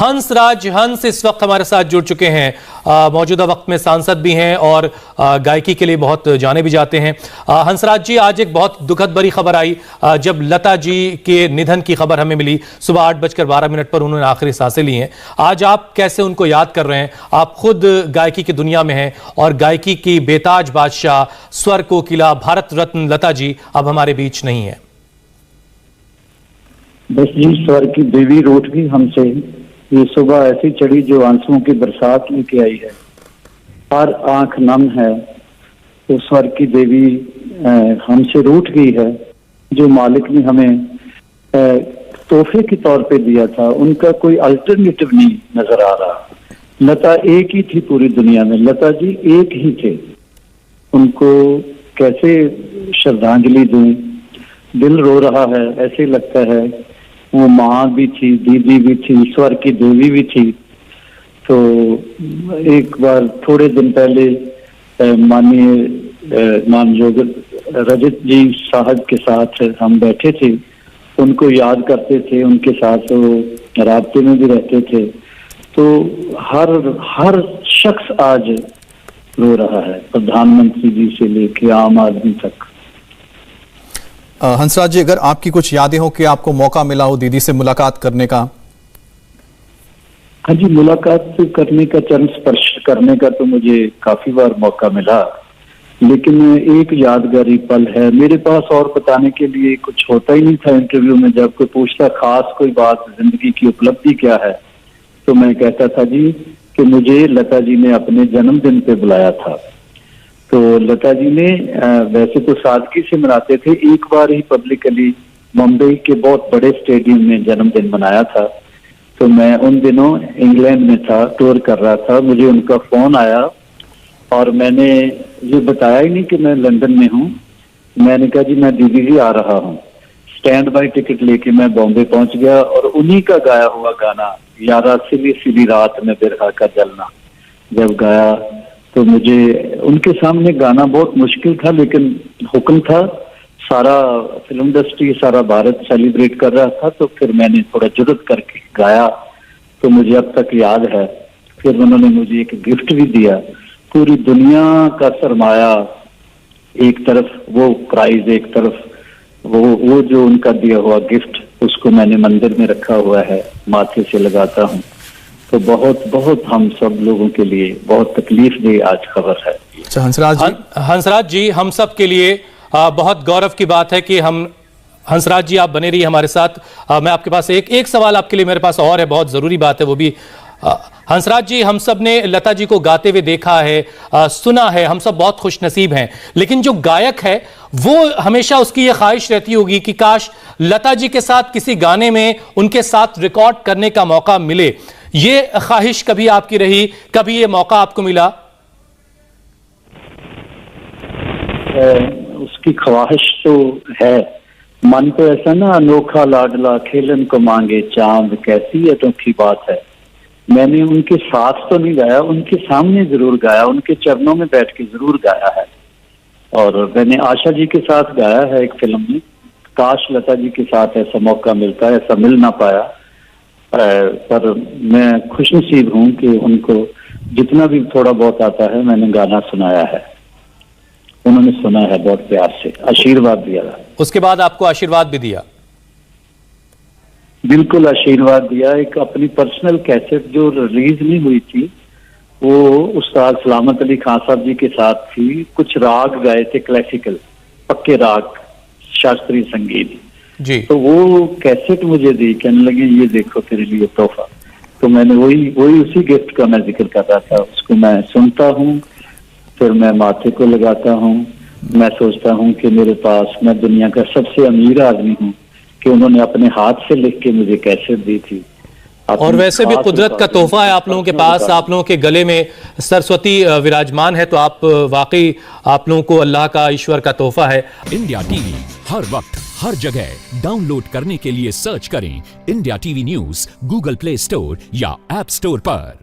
हंसराज हंस इस वक्त हमारे साथ जुड़ चुके हैं। मौजूदा वक्त में सांसद भी हैं और गायकी के लिए बहुत जाने भी जाते हैं। हंसराज जी, आज एक बहुत दुखद भरी खबर आई जब लता जी के निधन की खबर हमें मिली। सुबह 8:12 पर उन्होंने आखिरी सांसें ली हैं। आज आप कैसे उनको याद कर रहे हैं? आप खुद गायकी की दुनिया में हैं और गायकी की बेताज बादशाह, स्वर कोकिला, भारत रत्न लता जी अब हमारे बीच नहीं है। बस जी, स्वर की देवी रूठ गई हमसे। ये सुबह ऐसी चढ़ी जो आंसुओं की बरसात लेके आई है। हर आंख नम है। तो स्वर की देवी हमसे रूठ गई है। जो मालिक ने हमें तोहफे के तौर पे दिया था, उनका कोई अल्टरनेटिव नहीं नजर आ रहा। लता एक ही थी पूरी दुनिया में, लता जी एक ही थे। उनको कैसे श्रद्धांजलि दूं? दिल रो रहा है। ऐसे लगता है वो माँ भी थी, दीदी भी थी, स्वर की देवी भी थी। तो एक बार थोड़े दिन पहले माननीय मानयोग रजत जी साहब के साथ हम बैठे थे, उनको याद करते थे, उनके साथ वो राब्ते में भी रहते थे। तो हर शख्स आज रो रहा है, प्रधानमंत्री जी से लेके आम आदमी तक। हंसराज जी, अगर आपकी कुछ यादें हो कि आपको मौका मिला हो दीदी से मुलाकात करने का? हाँ जी, मुलाकात करने का, चरण स्पर्श करने का तो मुझे काफी बार मौका मिला, लेकिन एक यादगारी पल है मेरे पास। और बताने के लिए कुछ होता ही नहीं था इंटरव्यू में। जब कोई पूछता खास कोई बात, जिंदगी की उपलब्धि क्या है, तो मैं कहता था जी कि मुझे लता जी ने अपने जन्मदिन पे बुलाया था। तो लता जी ने वैसे तो सादगी से मनाते थे, एक बार ही पब्लिकली मुंबई के बहुत बड़े स्टेडियम में जन्मदिन मनाया था। तो मैं उन दिनों इंग्लैंड में था, टूर कर रहा था। मुझे उनका फोन आया और मैंने ये बताया ही नहीं कि मैं लंदन में हूँ। मैंने कहा जी मैं दीदी जी आ रहा हूँ। स्टैंड बाय टिकट लेके मैं बॉम्बे पहुंच गया और उन्हीं का गाया हुआ गाना यारा सिली सिली रात में बिरहा का जलना जब गाया, तो मुझे उनके सामने गाना बहुत मुश्किल था, लेकिन हुक्म था। सारा फिल्म इंडस्ट्री, सारा भारत सेलिब्रेट कर रहा था। तो फिर मैंने थोड़ा जुर्रत करके गाया, तो मुझे अब तक याद है। फिर उन्होंने मुझे एक गिफ्ट भी दिया, पूरी दुनिया का सरमाया एक तरफ, वो प्राइज एक तरफ, वो जो उनका दिया हुआ गिफ्ट, उसको मैंने मंदिर में रखा हुआ है, माथे से लगाता हूँ। तो बहुत बहुत हम सब लोगों के लिए बहुत तकलीफ दी आज खबर है। हंसराज जी, हम सब के लिए बहुत गौरव की बात है कि हंसराज जी आप बने रहिए हमारे साथ। मैं आपके पास एक सवाल आपके लिए मेरे पास और है, बहुत जरूरी बात है वो भी। हंसराज जी, हम सब ने लता जी को गाते हुए देखा है, सुना है, हम सब बहुत खुशनसीब हैं। लेकिन जो गायक है वो हमेशा उसकी ये ख्वाहिश रहती होगी कि काश लता जी के साथ किसी गाने में उनके साथ रिकॉर्ड करने का मौका मिले। ये ख्वाहिश कभी आपकी रही? कभी ये मौका आपको मिला? उसकी ख्वाहिश तो है। मन तो ऐसा ना, अनोखा लाडला खेलन को मांगे चांद, कैसी अनोखी बात है। मैंने उनके साथ तो नहीं गाया, उनके सामने जरूर गाया, उनके चरणों में बैठ के जरूर गाया है। और मैंने आशा जी के साथ गाया है एक फिल्म में। काश लता जी के साथ ऐसा मौका मिलता है, ऐसा मिल ना पाया। पर मैं खुशनसीब हूँ कि उनको जितना भी थोड़ा बहुत आता है मैंने गाना सुनाया है। उन्होंने सुना है, बहुत प्यार से आशीर्वाद दिया। उसके बाद आपको आशीर्वाद भी दिया? बिल्कुल आशीर्वाद दिया। एक अपनी पर्सनल कैसेट जो रिलीज नहीं हुई थी, वो उस्ताद सलामत अली खान साहब जी के साथ थी। कुछ राग गाए थे, क्लासिकल पक्के राग, शास्त्रीय संगीत जी। तो वो कैसेट मुझे दी, कहने लगे ये देखो तेरे लिए तोहफा। तो मैंने वही उसी गिफ्ट का मैं जिक्र कर रहा था। उसको मैं सुनता हूँ, फिर मैं माथे को लगाता हूँ। मैं सोचता हूँ कि मेरे पास, मैं दुनिया का सबसे अमीर आदमी हूँ कि उन्होंने अपने हाथ से लिख के मुझे कैसेट दी थी। और वैसे भी कुदरत का तोहफा है आप लोगों के पास। आप लोगों के गले में सरस्वती विराजमान है, तो आप वाकई आप लोगों को अल्लाह का, ईश्वर का तोहफा है। इंडिया टीवी हर वक्त हर जगह डाउनलोड करने के लिए सर्च करें India TV news Google play store या ऐप स्टोर पर।